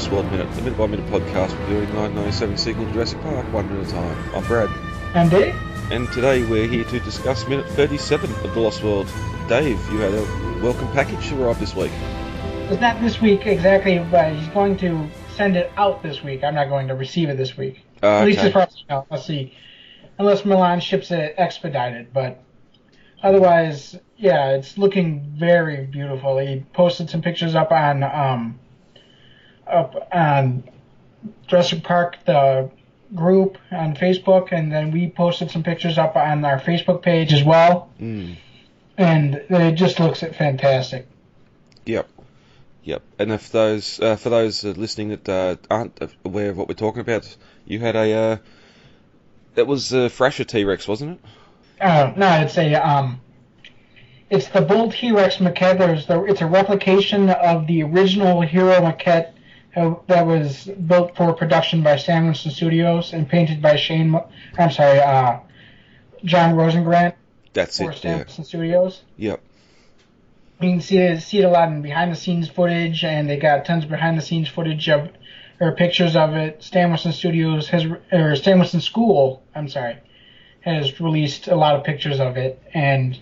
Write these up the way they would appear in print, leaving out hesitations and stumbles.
Lost World Minute, the minute-by-minute podcast reviewing 1997 sequel to Jurassic Park, 1 minute at a time. I'm Brad. And Dave. And today we're here to discuss minute 37 of The Lost World. Dave, you had a welcome package to arrive this week. It's not this week exactly, but he's going to send it out this week. I'm not going to receive it this week. At least as far as I know. Let's see. Unless Milan ships it expedited, but otherwise, yeah, it's looking very beautiful. He posted some pictures up on Jurassic Park, the group on Facebook, and then we posted some pictures up on our Facebook page as well. And it just looks fantastic. Yep. And if those for those listening that aren't aware of what we're talking about, you had that was a Thrasher T-Rex, wasn't it? No, it's the Bull T-Rex maquette. It's a replication of the original Hero maquette that was built for production by Samuelson Studios and painted by John Rosengrant. That's for it. Samuelson Studios. Yep. You can see it a lot in behind-the-scenes footage, and they got tons of behind-the-scenes footage or pictures of it. Samuelson School has released a lot of pictures of it, and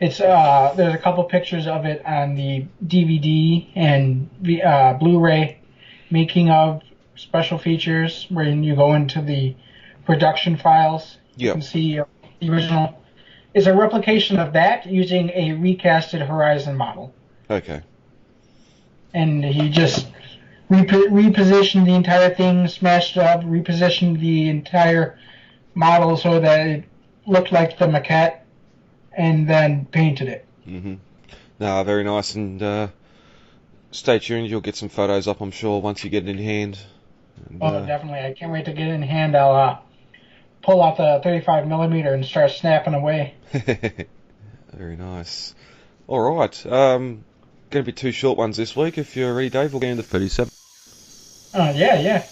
it's there's a couple pictures of it on the DVD and Blu-ray making of special features where you go into the production files. Yep. You can see the original. It's a replication of that using a recasted Horizon model. Okay. And he just repositioned the entire thing, smashed it up, repositioned the entire model so that it looked like the maquette, and then painted it. Mm-hmm. No, very nice, and stay tuned. You'll get some photos up, I'm sure, once you get it in hand. And, definitely. I can't wait to get it in hand. I'll pull out the 35mm and start snapping away. Very nice. All right. Going to be two short ones this week. If you're ready, Dave, we'll get into 37. Yeah.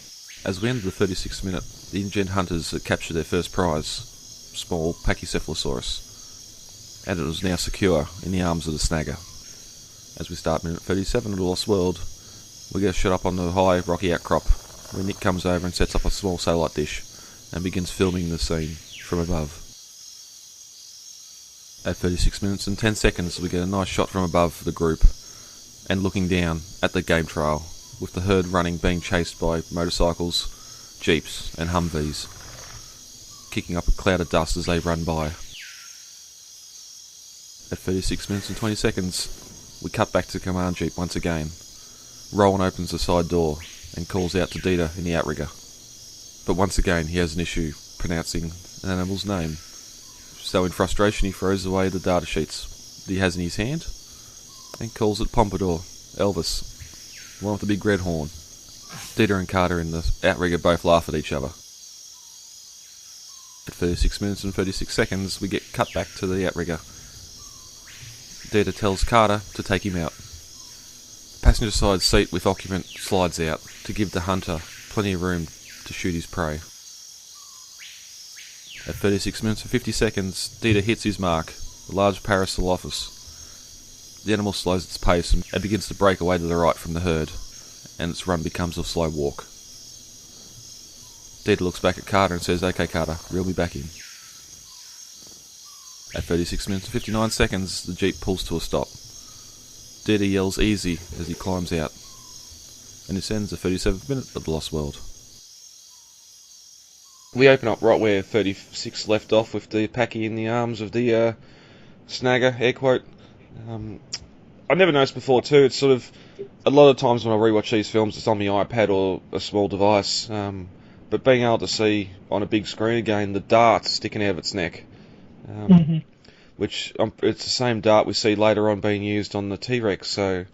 As we end the 36th minute, the InGen hunters captured their first prize, small Pachycephalosaurus, and it was now secure in the arms of the snagger. As we start minute 37 of The Lost World, we get a shot up on the high rocky outcrop, where Nick comes over and sets up a small satellite dish and begins filming the scene from above. At 36 minutes and 10 seconds, we get a nice shot from above the group and looking down at the game trail, with the herd being chased by motorcycles, jeeps and Humvees, kicking up a cloud of dust as they run by. At 36 minutes and 20 seconds, we cut back to the command jeep once again. Roland opens the side door and calls out to Dieter in the outrigger. But once again, he has an issue pronouncing an animal's name. So in frustration, he throws away the data sheets that he has in his hand and calls it Pompadour, Elvis, one with the big red horn. Dieter and Carter in the outrigger both laugh at each other. At 36 minutes and 36 seconds, we get cut back to the outrigger. Dieter tells Carter to take him out. The passenger side seat with occupant slides out to give the hunter plenty of room to shoot his prey. At 36 minutes and 50 seconds, Dieter hits his mark, a large Parasaurolophus. The animal slows its pace and begins to break away to the right from the herd, and its run becomes a slow walk. Dieter looks back at Carter and says, "Okay, Carter, reel me back in." At 36 minutes and 59 seconds, the jeep pulls to a stop. Dieter yells "easy" as he climbs out, and this ends the 37th minute of The Lost World. We open up right where 36 left off, with the Packy in the arms of the snagger, air quote. I never noticed before too, it's sort of, a lot of times when I rewatch these films it's on my iPad or a small device, but being able to see on a big screen again the dart sticking out of its neck, which it's the same dart we see later on being used on the T-Rex, so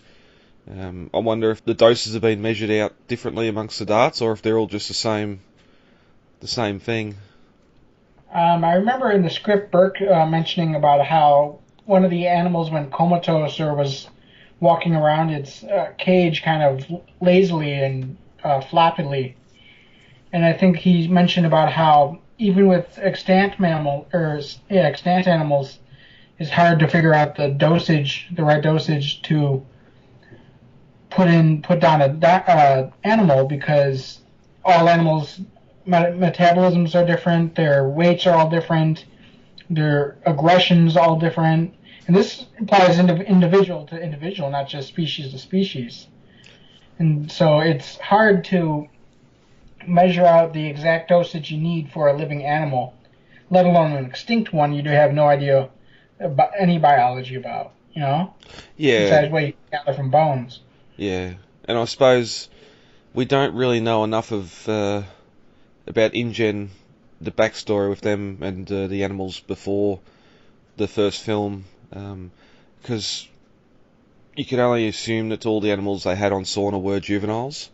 I wonder if the doses have been measured out differently amongst the darts, or if they're all just the same thing. I remember in the script Burke mentioning about how one of the animals went comatose or was walking around its cage kind of lazily and floppily. And I think he mentioned about how even with extant animals, it's hard to figure out the right dosage to put down a animal because all animals' metabolisms are different, their weights are all different, their aggressions all different, and this applies individual to individual, not just species to species. And so it's hard to measure out the exact dosage you need for a living animal, let alone an extinct one you do have no idea about any biology about, Yeah. besides what you gather from bones. Yeah. And I suppose we don't really know enough of about InGen, the backstory with them and the animals before the first film, because you could only assume that all the animals they had on sauna were juveniles,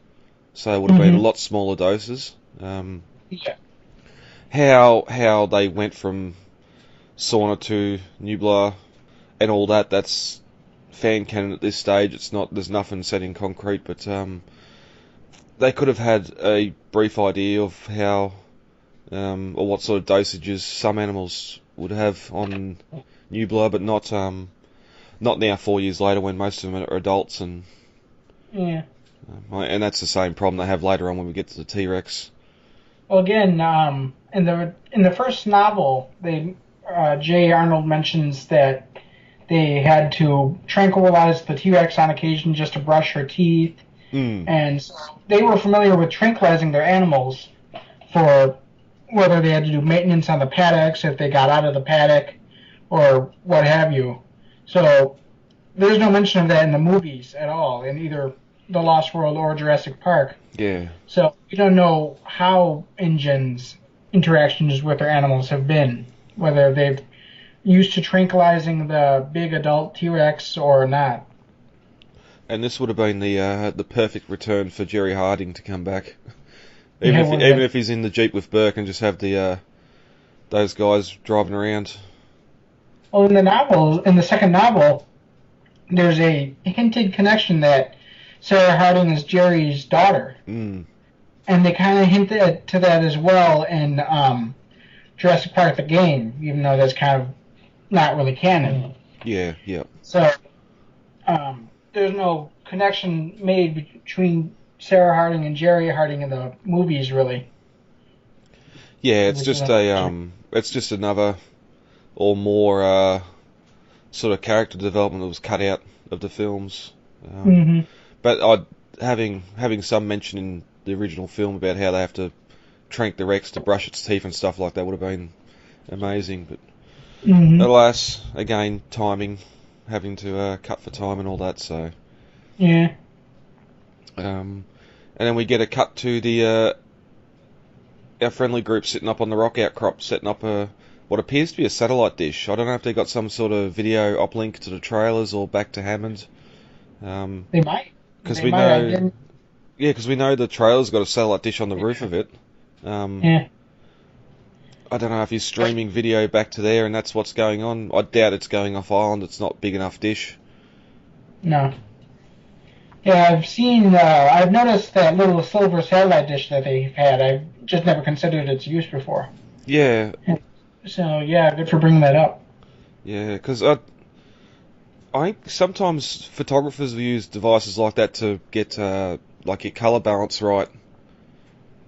so it would have been a lot smaller doses. Yeah. How they went from sauna to nublar and all that's fan canon at this stage. There's nothing set in concrete, but they could have had a brief idea of how or what sort of dosages some animals would have on nublar, but not now 4 years later when most of them are adults, and and that's the same problem they have later on when we get to the T-Rex. Well, again, in the first novel, J. Arnold mentions that they had to tranquilize the T-Rex on occasion just to brush her teeth, and so they were familiar with tranquilizing their animals for whether they had to do maintenance on the paddocks if they got out of the paddock or what have you. So there's no mention of that in the movies at all, in either The Lost World or Jurassic Park. Yeah. So we don't know how InGen's interactions with their animals have been, whether they've used to tranquilizing the big adult T-Rex or not. And this would have been the perfect return for Jerry Harding to come back. Even if he's in the Jeep with Burke and just have those guys driving around. Well, in the second novel, there's a hinted connection that Sarah Harding is Jerry's daughter. And they kind of hint to that as well in Jurassic Park the game, even though that's kind of not really canon. Yeah. So there's no connection made between Sarah Harding and Jerry Harding in the movies, really. Yeah, it's just another or more sort of character development that was cut out of the films. But having some mention in the original film about how they have to trank the Rex to brush its teeth and stuff like that would have been amazing. But alas, again, timing, having to cut for time and all that. So yeah. And then we get a cut to our friendly group sitting up on the rock outcrop, setting up what appears to be a satellite dish. I don't know if they got some sort of video uplink to the trailers or back to Hammond. They might. Because we know the trailer's got a satellite dish on the roof of it. I don't know if he's streaming video back to there and that's what's going on. I doubt it's going off island. It's not big enough dish. No. Yeah, I've noticed that little silver satellite dish that they've had. I've just never considered its use before. Yeah. So, yeah, good for bringing that up. Yeah, because I think sometimes photographers will use devices like that to get your colour balance right.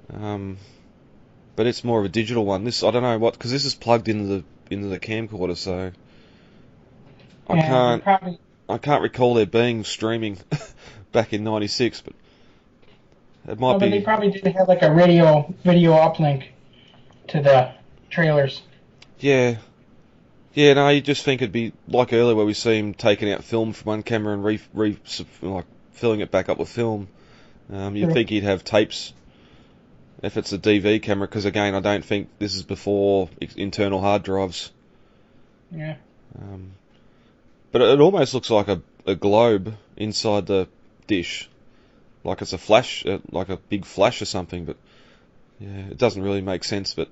But it's more of a digital one. This, I don't know what, because this is plugged into the camcorder, so I can't recall there being streaming back in '96, but it might be. But they probably did have like a video uplink to the trailers. Yeah. Yeah, no, you just think it'd be like earlier where we see him taking out film from one camera and filling it back up with film. You'd think he'd have tapes if it's a DV camera, because again, I don't think this is before internal hard drives. Yeah. But it almost looks like a globe inside the dish, like it's a flash, like a big flash or something. But yeah, it doesn't really make sense. But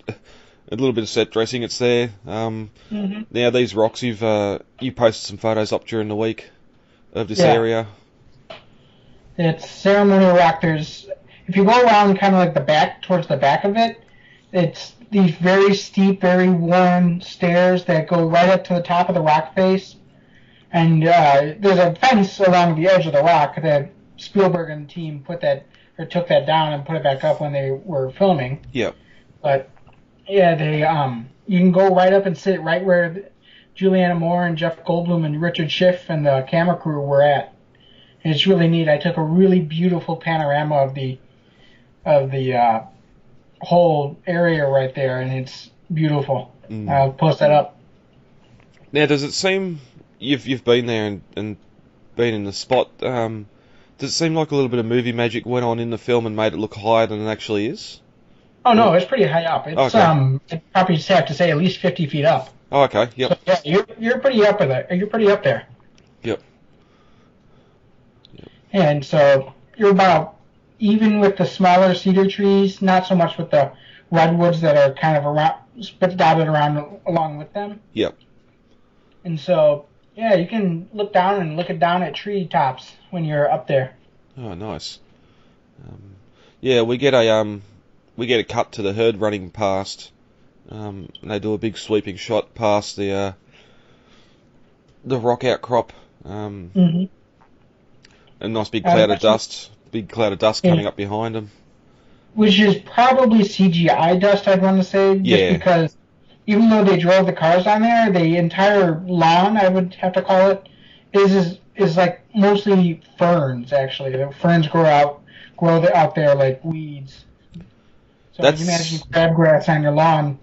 a little bit of set dressing, it's there. Now these rocks, you posted some photos up during the week of this area. It's ceremonial rock. If you go around kind of like the back, towards the back of it, it's these very steep, very worn stairs that go right up to the top of the rock face. And there's a fence along the edge of the rock that Spielberg and the team took that down and put it back up when they were filming. Yep. But yeah, you can go right up and sit right where Juliana Moore and Jeff Goldblum and Richard Schiff and the camera crew were at. And it's really neat. I took a really beautiful panorama of the whole area right there, and it's beautiful. I'll post that up. Now, does it seem you've been there and been in the spot? Does it seem like a little bit of movie magic went on in the film and made it look higher than it actually is? Oh no, it's pretty high up. It's okay. I probably just have to say at least 50 feet up. Oh, okay. Yep. So, yeah, you're pretty up there. You're pretty up there. Yep. And so you're about even with the smaller cedar trees, not so much with the redwoods that are kind of dotted around along with them. Yep. And so, yeah, you can look down at tree tops when you're up there. Oh, nice. Yeah, we get a cut to the herd running past. And they do a big sweeping shot past the rock outcrop. A nice big cloud of dust. Big cloud of dust coming up behind them. Which is probably CGI dust, I'd want to say, just because even though they drove the cars on there, the entire lawn, I would have to call it, is like mostly ferns. Actually, the ferns grow out there like weeds. So if you imagine crabgrass on your lawn,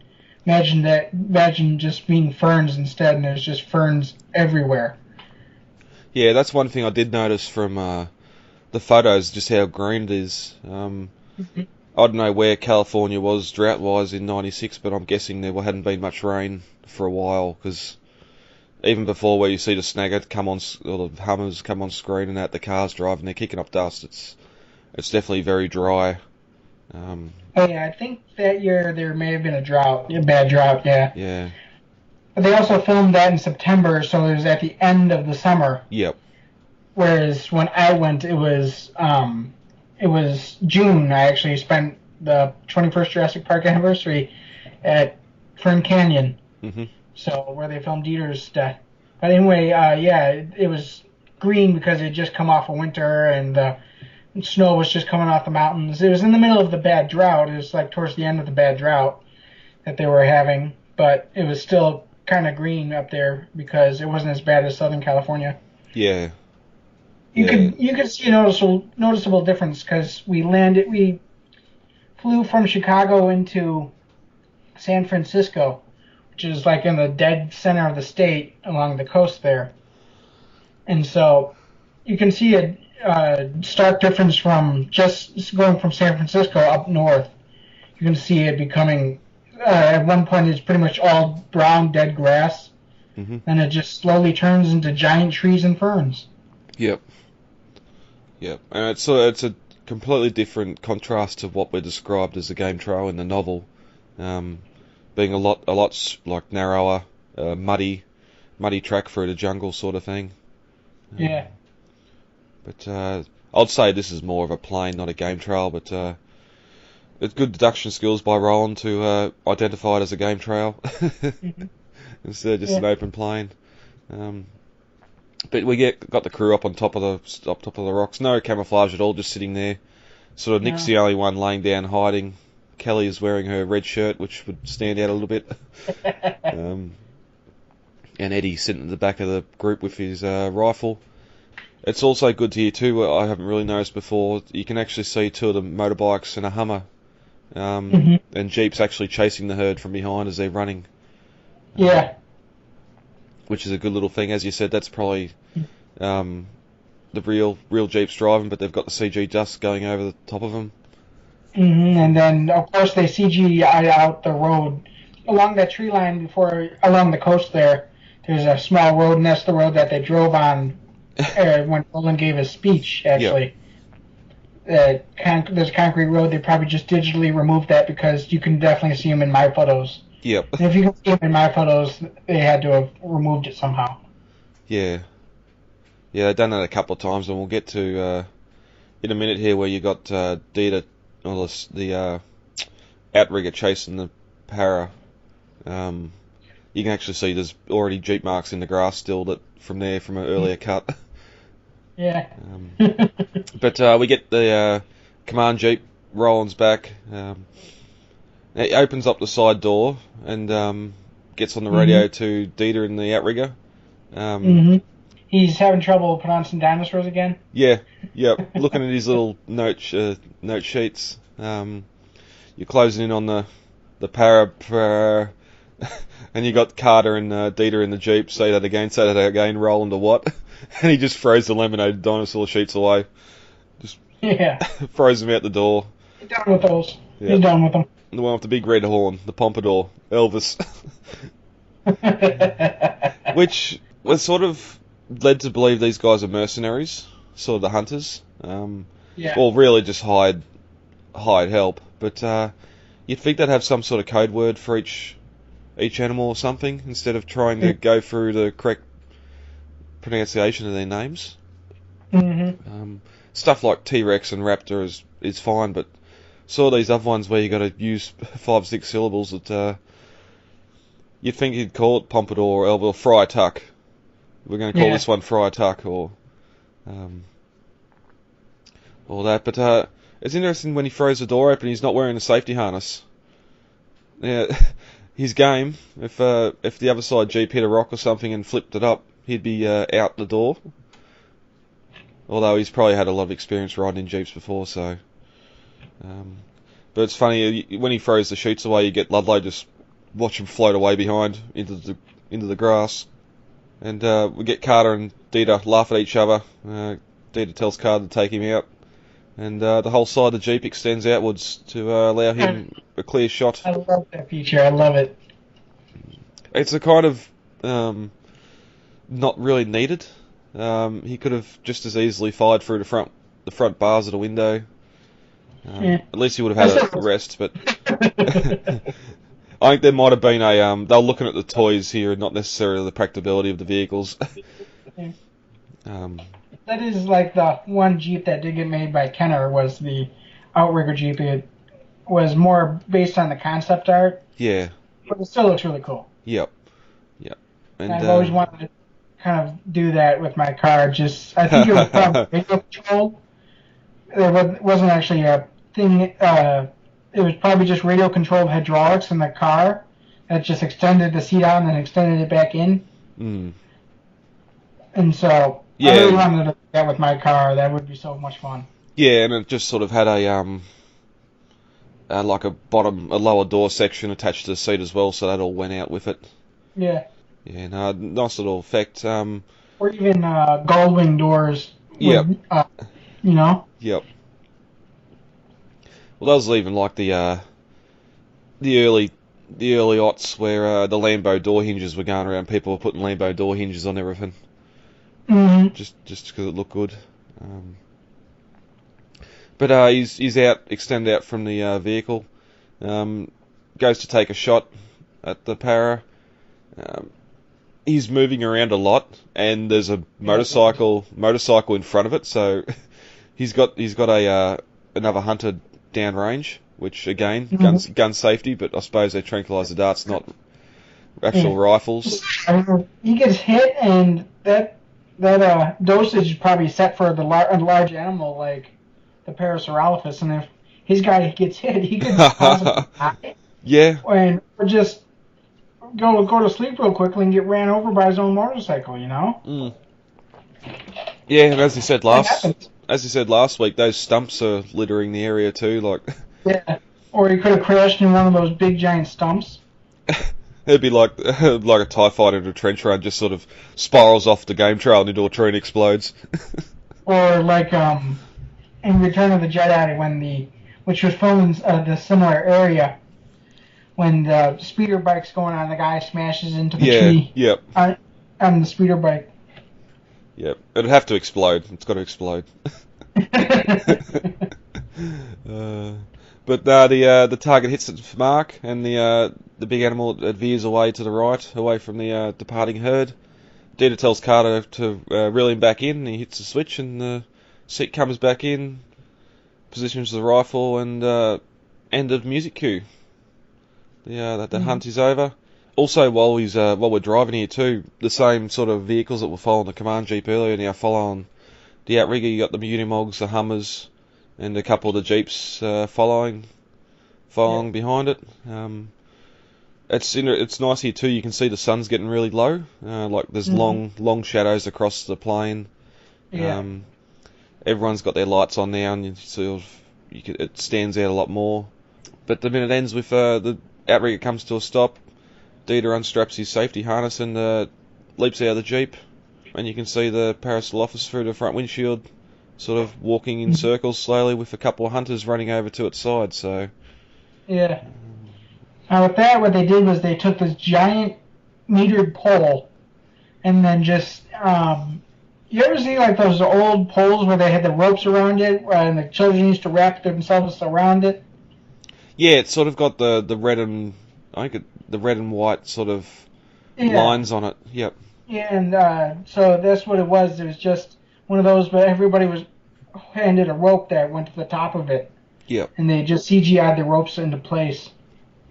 imagine just being ferns instead, and there's just ferns everywhere. Yeah, that's one thing I did notice from the photos, just how green it is. I don't know where California was drought-wise in '96, but I'm guessing there hadn't been much rain for a while, because even before where you see the snagger come on, or the Hummers come on screen and out the cars driving, they're kicking up dust. It's definitely very dry. Oh yeah, I think that year there may have been a bad drought, yeah. Yeah. But they also filmed that in September, so it was at the end of the summer. Yep. Whereas when I went, it was June. I actually spent the 21st Jurassic Park anniversary at Fern Canyon, so where they filmed Dieter's death. But anyway, it was green because it had just come off of winter and the snow was just coming off the mountains. It was in the middle of the bad drought. It was like towards the end of the bad drought that they were having, but it was still kind of green up there because it wasn't as bad as Southern California. Yeah. You could see a noticeable difference because we flew from Chicago into San Francisco, which is like in the dead center of the state along the coast there. And so you can see a stark difference from just going from San Francisco up north. You can see it becoming, at one point it's pretty much all brown dead grass, and it just slowly turns into giant trees and ferns. Yep. Yep. And it's a completely different contrast to what we described as the game trail in the novel, being a lot like narrower, muddy track through the jungle sort of thing. Yeah. But I'd say this is more of a plain, not a game trail, but it's good deduction skills by Roland to identify it as a game trail instead of just an open plain. But we got the crew up on top of the rocks. No camouflage at all, just sitting there. Sort of Nick's the only one laying down hiding. Kelly is wearing her red shirt, which would stand out a little bit. And Eddie sitting at the back of the group with his rifle. It's also good to hear too, I haven't really noticed before, you can actually see two of the motorbikes and a Hummer. And Jeep's actually chasing the herd from behind as they're running. Yeah. Which is a good little thing. As you said, that's probably the real Jeeps driving, but they've got the CG dust going over the top of them. And then, of course, they CGI'd out the road along that tree line along the coast there. There's a small road, and that's the road that they drove on when Roland gave his speech, actually. Yep. There's a concrete road. They probably just digitally removed that because you can definitely see them in my photos. Yep. And if you can see them in my photos, they had to have removed it somehow. Yeah. Yeah, they've done that a couple of times, and we'll get to in a minute here where you got Dieter, or the outrigger chasing the para. You can actually see there's already Jeep marks in the grass still from an earlier cut. Yeah. But we get the command jeep. Roland's back. He opens up the side door and gets on the radio to Dieter in the outrigger. He's having trouble pronouncing dinosaurs again. Yeah, looking at his little note sheets. You're closing in on the para, and you got Carter and Dieter in the jeep. Say that again. Roland or what? And he just throws the laminated dinosaur sheets away. Just throws them out the door. He's done with those. Yeah. He's done with them. The one with the big red horn, the pompadour, Elvis. Which was sort of led to believe these guys are mercenaries, sort of the hunters. Or really just hired help. But you'd think they'd have some sort of code word for each animal or something, instead of trying to go through the correct pronunciation of their names. Stuff like T-Rex and Raptor is fine, but sort of these other ones where you got to use 5-6 syllables that you'd think you'd call it Pompadour or Friar Tuck. We're going to call this one Friar Tuck or all that. But it's interesting when he throws the door open, he's not wearing a safety harness. Yeah, his game. If the other side Jeep hit a rock or something and flipped it up, he'd be out the door. Although he's probably had a lot of experience riding in Jeeps before, so. But it's funny when he throws the chutes away, you get Ludlow just watch him float away behind into the grass, and we get Carter and Dieter laugh at each other. Dieter tells Carter to take him out, and the whole side of the Jeep extends outwards to allow him a clear shot. I love that feature. I love it. It's a kind of not really needed. He could have just as easily fired through the front bars of the window. At least he would have had a rest, but I think there might have been they were looking at the toys here and not necessarily the practicability of the vehicles. That is like the one Jeep that did get made by Kenner was the Outrigger Jeep. It was more based on the concept art. Yeah. But it still looks really cool. Yep. And I've always wanted to kind of do that with my car. I think it was probably radio controlled. There wasn't actually a thing. It was probably just radio controlled hydraulics in the car that just extended the seat out and then extended it back in. And so I really wanted to do that with my car. That would be so much fun. Yeah, and it just sort of had a like a lower door section attached to the seat as well, so that all went out with it. Yeah. Yeah, no, nice little effect. Or even Goldwing doors. Yep. You know. Yep. Well, that was even like the early aughts where the Lambo door hinges were going around. People were putting Lambo door hinges on everything. Just because it looked good. But he's out, extended out from the vehicle. Goes to take a shot at the para. He's moving around a lot, and there's a motorcycle in front of it. So he's got another hunter downrange, which again gun safety, but I suppose they tranquilise the darts, not actual rifles. He gets hit, and that dosage is probably set for a large animal like the Parasaurolophus, and if his guy gets hit, he could possibly die. Yeah. And just go to sleep real quickly and get ran over by his own motorcycle, you know? Yeah, and as you said last week, those stumps are littering the area too. Like. Yeah. Or he could have crashed in one of those big giant stumps. It'd be like a TIE fighter in a trench run, just sort of spirals off the game trail and into a tree and explodes. Or like in Return of the Jedi, which was filmed in the similar area, when the speeder bike's going on, the guy smashes into the tree. Yep. On the speeder bike. Yep. It'd have to explode. It's got to explode. But the target hits its mark, and the big animal veers away to the right, away from the departing herd. Dieter tells Carter to reel him back in, and he hits the switch, and the seat comes back in, positions the rifle, and end of music cue. The hunt is over. Also, while we're driving here too, the same sort of vehicles that were following the command jeep earlier now following the outrigger, you got the Unimogs, the Hummers, and a couple of the Jeeps following behind it. It's nice here too. You can see the sun's getting really low. Like there's long shadows across the plain. Yeah. Everyone's got their lights on now, and it stands out a lot more. But the minute ends with the outrigger comes to a stop. Dieter unstraps his safety harness and leaps out of the Jeep, and you can see the Paracel officer through the front windshield, sort of walking in circles slowly with a couple of hunters running over to its side. So yeah. Now with that, what they did was they took this giant metered pole, and then just you ever see like those old poles where they had the ropes around it, and the children used to wrap themselves around it? Yeah, it's sort of got the red and the red and white sort of lines on it. Yep. Yeah, and so that's what it was. It was just one of those, but everybody was handed a rope that went to the top of it. Yep. And they just CGI'd the ropes into place.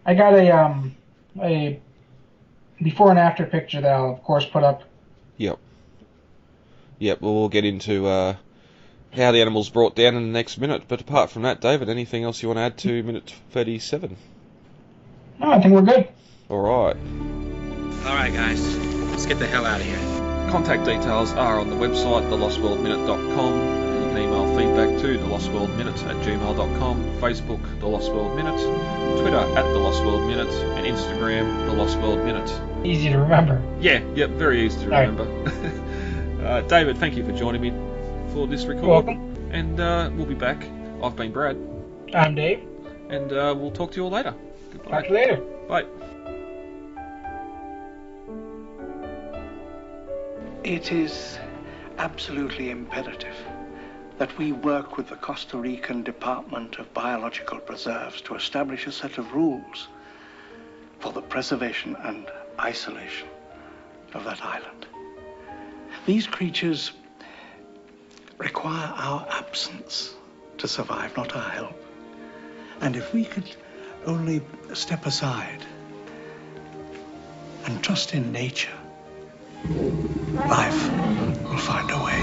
I got a before and after picture that I'll of course put up. Yep. Yep. Well, we'll get into how the animal's brought down in the next minute. But apart from that, David, anything else you want to add to minute 37? No, I think we're good. All right. All right, guys, let's get the hell out of here. Contact details are on the website, thelostworldminute.com. You can email feedback to thelostworldminute@gmail.com, Facebook, The Lost World Minute, Twitter @thelostworldminute, and Instagram, The Lost World Minute. Easy to remember. Yeah, yep, very easy to remember. David, thank you for joining me for this record. You're welcome. And we'll be back. I've been Brad. I'm Dave. And we'll talk to you all later. Goodbye. Talk to you later. Bye. It is absolutely imperative that we work with the Costa Rican Department of Biological Preserves to establish a set of rules for the preservation and isolation of that island. These creatures require our absence to survive, not our help. And if we could only step aside and trust in nature, life will find a way.